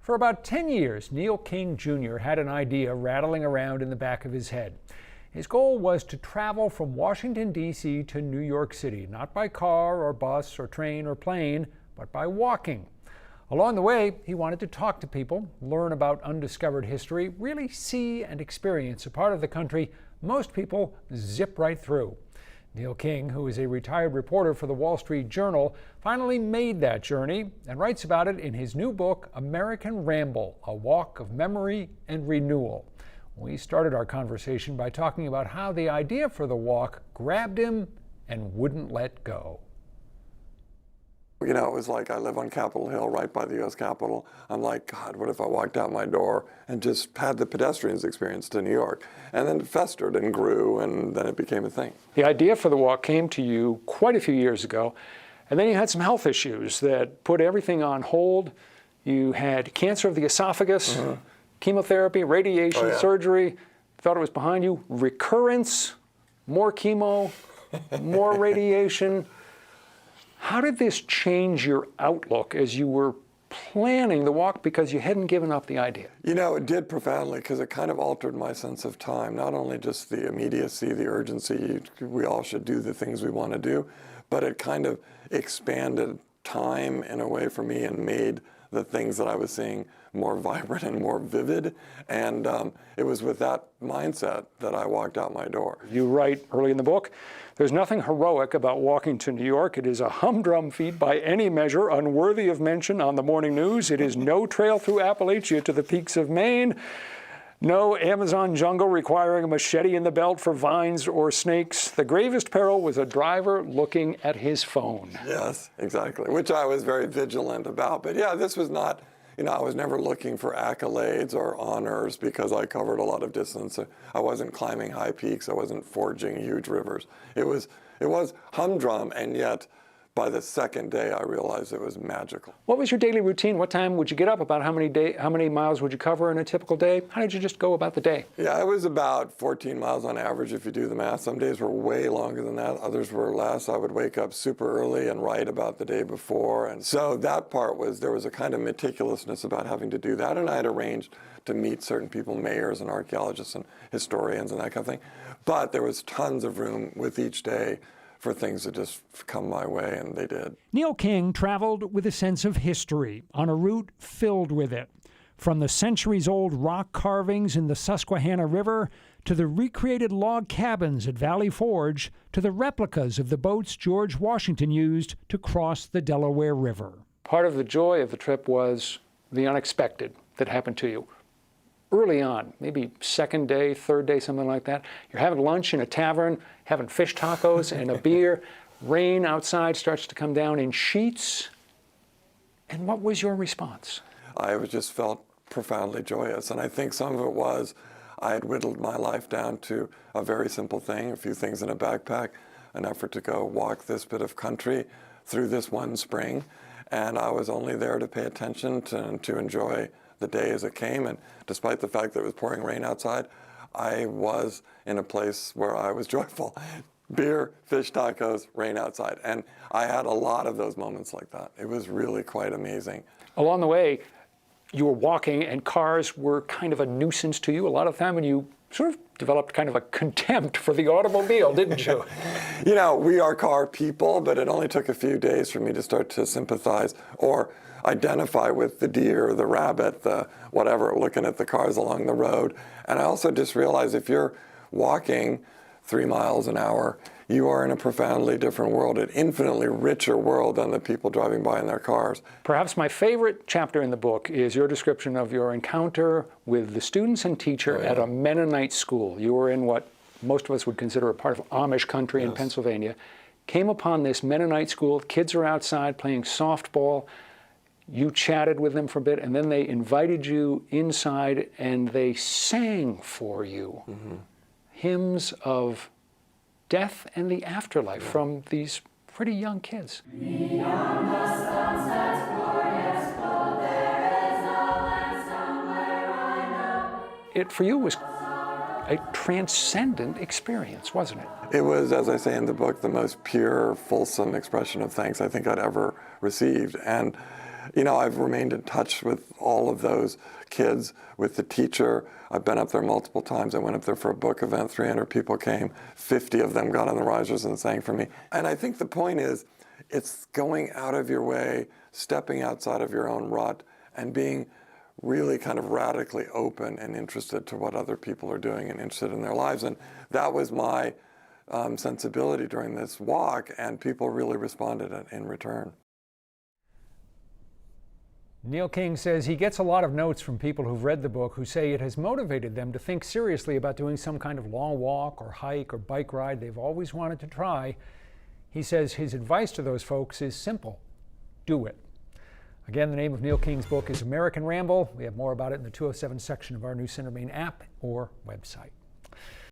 For about 10 years, Neil King Jr. had an idea rattling around in the back of his head. His goal was to travel from Washington, D.C. to New York City, not by car or bus or train or plane, but by walking. Along the way, he wanted to talk to people, learn about undiscovered history, really see and experience a part of the country most people zip right through. Neil King, who is a retired reporter for the Wall Street Journal, finally made that journey and writes about it in his new book, American Ramble, A Walk of Memory and Renewal. We started our conversation by talking about how the idea for the walk grabbed him and wouldn't let go. You know, it was like I live on Capitol Hill right by the U.S. Capitol. I'm like, God, what if I walked out my door and just had the pedestrians experience to New York? And then it festered and grew, and then it became a thing. The idea for the walk came to you quite a few years ago, and then you had some health issues that put everything on hold. You had cancer of the esophagus, chemotherapy, radiation, surgery. Thought it was behind you. Recurrence, more chemo, more radiation. How did this change your outlook as you were planning the walk, because you hadn't given up the idea? You know, it did profoundly, because it kind of altered my sense of time. Not only just the immediacy, the urgency, we all should do the things we want to do, but it kind of expanded time in a way for me and made the things that I was seeing more vibrant and more vivid. And it was with that mindset that I walked out my door. You write early in the book, there's nothing heroic about walking to New York. It is a humdrum feat by any measure, unworthy of mention on the morning news. It is no trail through Appalachia to the peaks of Maine. No Amazon jungle requiring a machete in the belt for vines or snakes. The gravest peril was a driver looking at his phone. Yes, exactly, which I was very vigilant about. But yeah, this was not, you know, I was never looking for accolades or honors because I covered a lot of distance. I wasn't climbing high peaks. I wasn't forging huge rivers. It was humdrum, and yet by the second day, I realized it was magical. What was your daily routine? What time would you get up? About how many miles would you cover in a typical day? How did you just go about the day? Yeah, it was about 14 miles on average if you do the math. Some days were way longer than that. Others were less. I would wake up super early and write about the day before. And so that part was, there was a kind of meticulousness about having to do that. And I had arranged to meet certain people, mayors and archaeologists and historians and that kind of thing. But there was tons of room with each day for things to just come my way, and they did. Neil King traveled with a sense of history on a route filled with it. From the centuries-old rock carvings in the Susquehanna River to the recreated log cabins at Valley Forge to the replicas of the boats George Washington used to cross the Delaware River. Part of the joy of the trip was the unexpected that happened to you. Early on, maybe second day, third day, something like that, you're having lunch in a tavern, having fish tacos and a beer. Rain outside starts to come down in sheets. And what was your response? I just felt profoundly joyous. And I think some of it was I had whittled my life down to a very simple thing, a few things in a backpack, an effort to go walk this bit of country through this one spring. And I was only there to pay attention to enjoy the day as it came. And despite the fact that it was pouring rain outside, I was in a place where I was joyful. Beer, fish tacos, rain outside. And I had a lot of those moments like that. It was really quite amazing. Along the way, you were walking and cars were kind of a nuisance to you a lot of the time, and you sort of developed kind of a contempt for the automobile, didn't you? You know, we are car people, but it only took a few days for me to start to sympathize or identify with the deer, the rabbit, the whatever, looking at the cars along the road. And I also just realized if you're walking 3 miles an hour, you are in a profoundly different world, an infinitely richer world than the people driving by in their cars. Perhaps my favorite chapter in the book is your description of your encounter with the students and teacher at a Mennonite school. You were in what most of us would consider a part of Amish country in Pennsylvania. Came upon this Mennonite school, kids are outside playing softball. You chatted with them for a bit, and then they invited you inside, and they sang for you hymns of death and the afterlife from these pretty young kids. Beyond the sunset's glorious glow, there is a land somewhere I know. It, for you, was a transcendent experience, wasn't it? It was, as I say in the book, the most pure, fulsome expression of thanks I think I'd ever received. And you know, I've remained in touch with all of those kids, with the teacher. I've been up there multiple times. I went up there for a book event, 300 people came, 50 of them got on the risers and sang for me. And I think the point is, it's going out of your way, stepping outside of your own rut, and being really kind of radically open and interested to what other people are doing and interested in their lives. And that was my sensibility during this walk, and people really responded in return. Neil King says he gets a lot of notes from people who've read the book who say it has motivated them to think seriously about doing some kind of long walk or hike or bike ride they've always wanted to try. He says his advice to those folks is simple: do it. Again, the name of Neil King's book is American Ramble. We have more about it in the 207 section of our new Cinemain app or website.